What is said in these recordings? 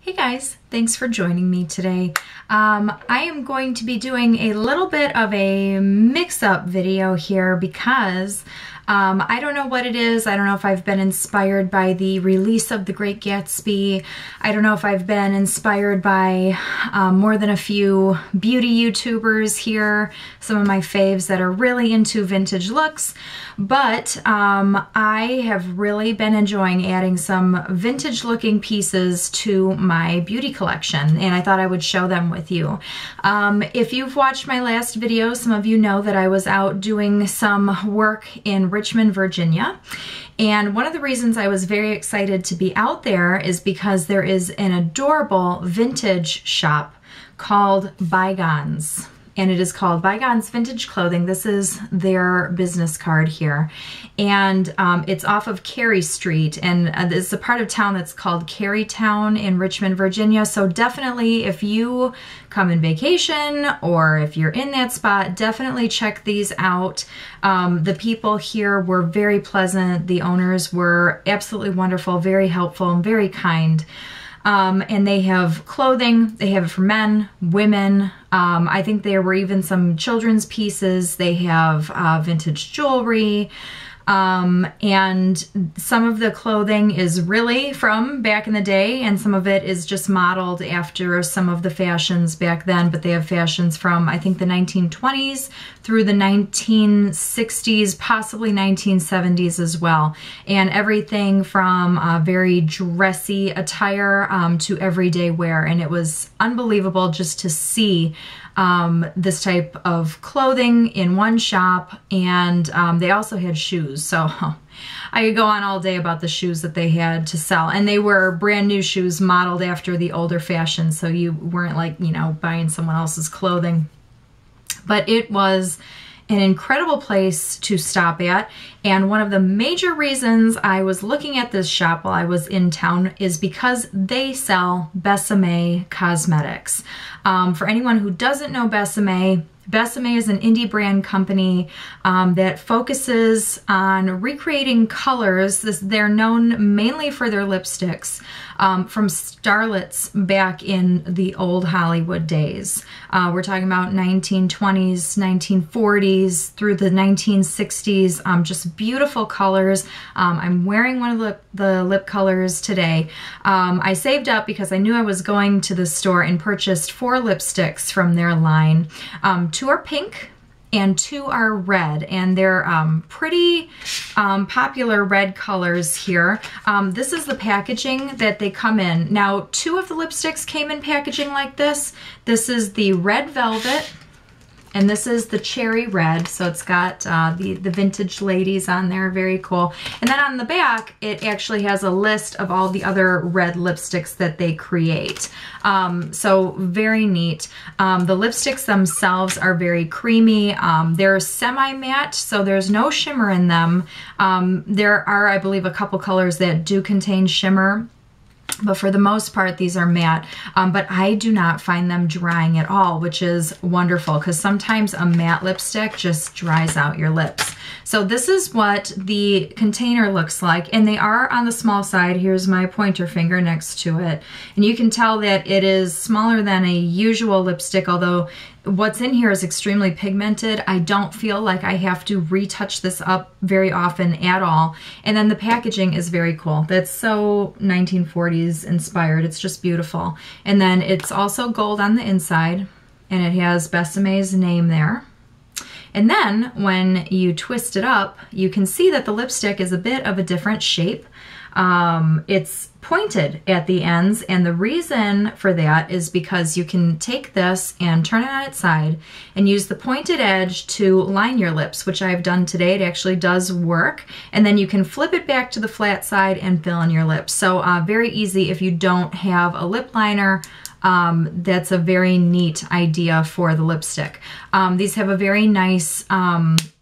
Hey guys, thanks for joining me today. I am going to be doing a little bit of a mix-up video here because I don't know what it is. I don't know if I've been inspired by the release of The Great Gatsby. I don't know if I've been inspired by more than a few beauty YouTubers here, some of my faves that are really into vintage looks, but I have really been enjoying adding some vintage looking pieces to my beauty collection, and I thought I would show them with you. If you've watched my last video, some of you know that I was out doing some work in Richmond, Virginia. And one of the reasons I was very excited to be out there is because there is an adorable vintage shop called Bygones. And it is called Bygones Vintage Clothing. This is their business card here. And it's off of Cary Street. And it's a part of town that's called Cary Town in Richmond, Virginia. So definitely if you come in vacation or if you're in that spot, definitely check these out. The people here were very pleasant. The owners were absolutely wonderful, very helpful, and very kind. And they have clothing, they have it for men, women, I think there were even some children's pieces. They have vintage jewelry, and some of the clothing is really from back in the day, and some of it is just modeled after some of the fashions back then, but they have fashions from, I think, the 1920s through the 1960s, possibly 1970s as well. And everything from very dressy attire to everyday wear. And it was unbelievable just to see this type of clothing in one shop, and they also had shoes. So I could go on all day about the shoes that they had to sell, and they were brand new shoes modeled after the older fashion, so you weren't like, you know, buying someone else's clothing. But it was an incredible place to stop at, and one of the major reasons I was looking at this shop while I was in town is because they sell Besame Cosmetics. For anyone who doesn't know Besame, Besame is an indie brand company that focuses on recreating colors. They're known mainly for their lipsticks from starlets back in the old Hollywood days. We're talking about 1920s, 1940s through the 1960s, just beautiful colors. I'm wearing one of the lip colors today. I saved up because I knew I was going to the store and purchased 4 lipsticks from their line. 2 are pink and 2 are red, and they're pretty popular red colors here. This is the packaging that they come in. Now, 2 of the lipsticks came in packaging like this. This is the red velvet, and this is the cherry red, so it's got the vintage ladies on there, very cool. And then on the back, it actually has a list of all the other red lipsticks that they create. So very neat. The lipsticks themselves are very creamy. They're semi-matte, so there's no shimmer in them. There are, I believe, a couple colors that do contain shimmer, but for the most part, these are matte. But I do not find them drying at all, which is wonderful, because sometimes a matte lipstick just dries out your lips. So this is what the container looks like, and they are on the small side. Here's my pointer finger next to it. And you can tell that it is smaller than a usual lipstick, although what's in here is extremely pigmented. I don't feel like I have to retouch this up very often at all. And then the packaging is very cool. That's so 1940s inspired. It's just beautiful. And then it's also gold on the inside, and it has Besame's name there. And then when you twist it up, you can see that the lipstick is a bit of a different shape. It's pointed at the ends, and the reason for that is because you can take this and turn it on its side and use the pointed edge to line your lips, which I've done today. It actually does work. And then you can flip it back to the flat side and fill in your lips. So very easy if you don't have a lip liner. That's a very neat idea for the lipstick. These have a very nice,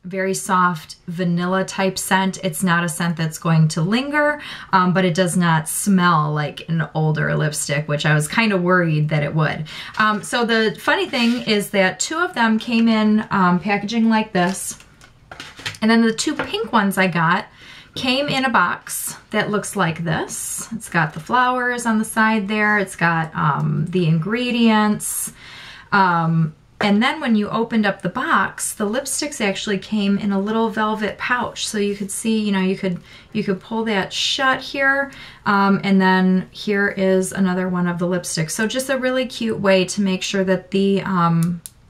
very soft vanilla type scent. It's not a scent that's going to linger, but it does not smell like an older lipstick, which I was kind of worried that it would. So the funny thing is that 2 of them came in packaging like this, and then the 2 pink ones I got came in a box that looks like this. It's got the flowers on the side there. It's got the ingredients. And then when you opened up the box, the lipsticks actually came in a little velvet pouch. So you could see, you know, you could pull that shut here. And then here is another one of the lipsticks. So just a really cute way to make sure that the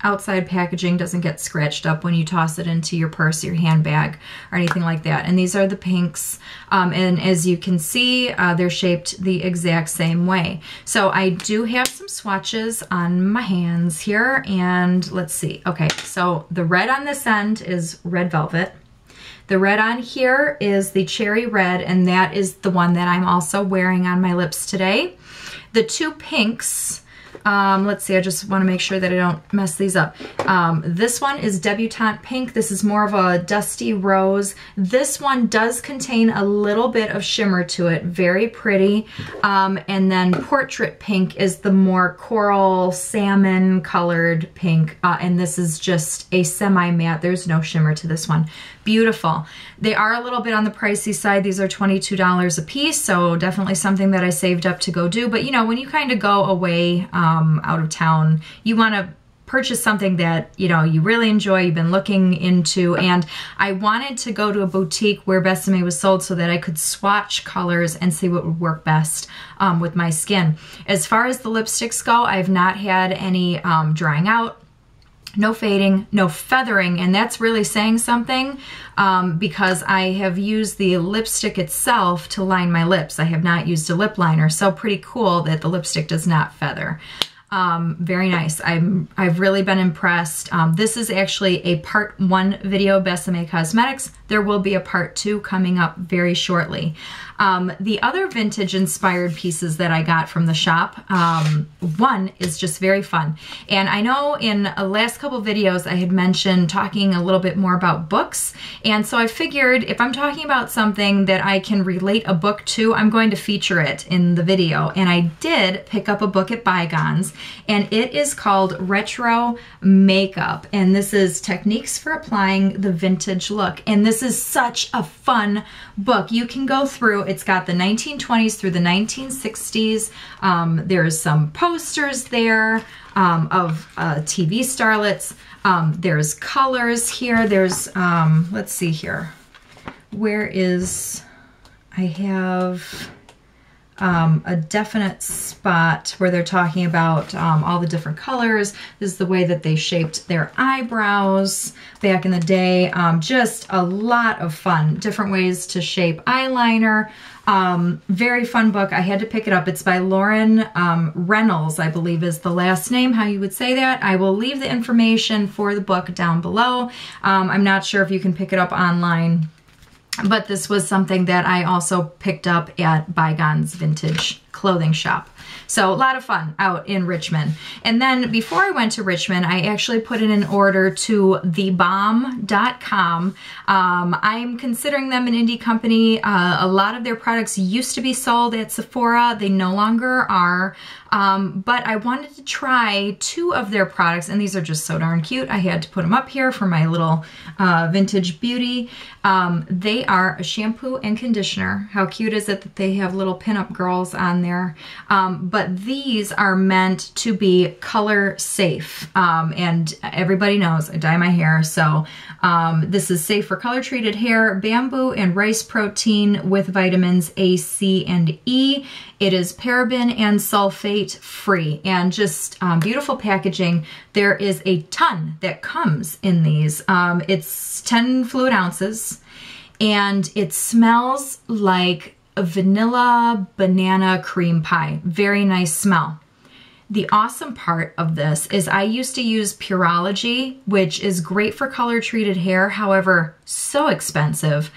outside packaging doesn't get scratched up when you toss it into your purse, your handbag, or anything like that. And these are the pinks. And as you can see, they're shaped the exact same way. So I do have some swatches on my hands here, and let's see. Okay, so the red on this end is red velvet. The red on here is the cherry red, and that is the one that I'm also wearing on my lips today. The two pinks, let's see, I just want to make sure that I don't mess these up. This one is Debutant Pink. This is more of a dusty rose. This one does contain a little bit of shimmer to it, very pretty. And then Portrait Pink is the more coral salmon colored pink. And this is just a semi-matte. There's no shimmer to this one. Beautiful. They are a little bit on the pricey side. These are $22 a piece, so definitely something that I saved up to go do. But you know, when you kind of go away out of town, you want to purchase something that, you know, you really enjoy, you've been looking into. And I wanted to go to a boutique where Besame was sold so that I could swatch colors and see what would work best with my skin. As far as the lipsticks go, I've not had any drying out. No fading, no feathering, and that's really saying something because I have used the lipstick itself to line my lips. I have not used a lip liner, so pretty cool that the lipstick does not feather. Very nice. I've really been impressed. This is actually a part 1 video, Besame Cosmetics. There will be a part 2 coming up very shortly. The other vintage inspired pieces that I got from the shop, one is just very fun. And I know in the last couple videos I had mentioned talking a little bit more about books. And so I figured if I'm talking about something that I can relate a book to, I'm going to feature it in the video. And I did pick up a book at Bygones, and it is called Retro Makeup. And this is Techniques for Applying the Vintage Look. And this is such a fun book. You can go through, it's got the 1920s through the 1960s. There's some posters there of TV starlets. There's colors here. There's, let's see here. Where is, I have a definite spot where they're talking about all the different colors. This is the way that they shaped their eyebrows back in the day. Just a lot of fun, different ways to shape eyeliner. Very fun book. I had to pick it up. It's by Lauren Reynolds, I believe is the last name, how you would say that. I will leave the information for the book down below. I'm not sure if you can pick it up online, but this was something that I also picked up at Bygones Vintage Clothing Shop. So a lot of fun out in Richmond. And then before I went to Richmond, I actually put in an order to TheBalm.com. I'm considering them an indie company. A lot of their products used to be sold at Sephora. They no longer are. But I wanted to try 2 of their products, and these are just so darn cute. I had to put them up here for my little vintage beauty. They are a shampoo and conditioner. How cute is it that they have little pinup girls on there? But these are meant to be color safe. And everybody knows I dye my hair, so this is safe for color treated hair, bamboo and rice protein with vitamins A, C, and E. It is paraben and sulfate free, and just beautiful packaging. There is a ton that comes in these. It's 10 fluid ounces, and it smells like a vanilla banana cream pie. Very nice smell. The awesome part of this is I used to use Pureology, which is great for color treated hair, however, so expensive.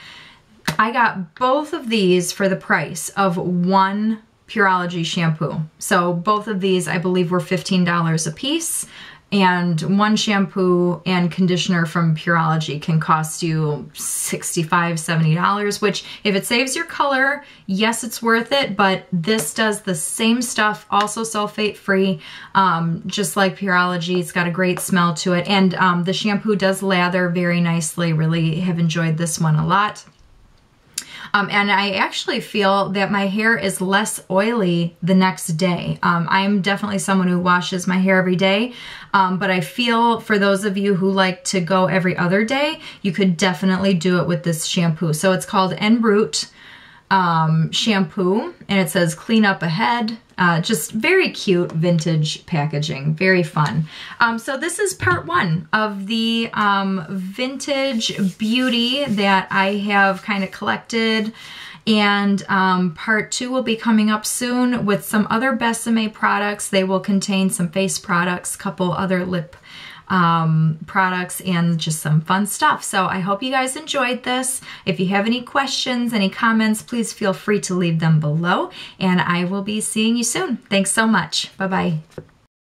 I got both of these for the price of one Pureology shampoo. So both of these I believe were $15 a piece, and one shampoo and conditioner from Pureology can cost you $65, $70, which if it saves your color, yes, it's worth it, but this does the same stuff, also sulfate free, just like Pureology. It's got a great smell to it, and the shampoo does lather very nicely. Really have enjoyed this one a lot. And I actually feel that my hair is less oily the next day. I'm definitely someone who washes my hair every day, but I feel for those of you who like to go every other day, you could definitely do it with this shampoo. So it's called En Route shampoo, and it says clean up ahead. Just very cute vintage packaging, very fun. So this is part one of the vintage beauty that I have kind of collected, and part two will be coming up soon with some other Besame products. They will contain some face products, couple other lip products, and just some fun stuff. So I hope you guys enjoyed this. If you have any questions, any comments, please feel free to leave them below, and I will be seeing you soon. Thanks so much. Bye-bye.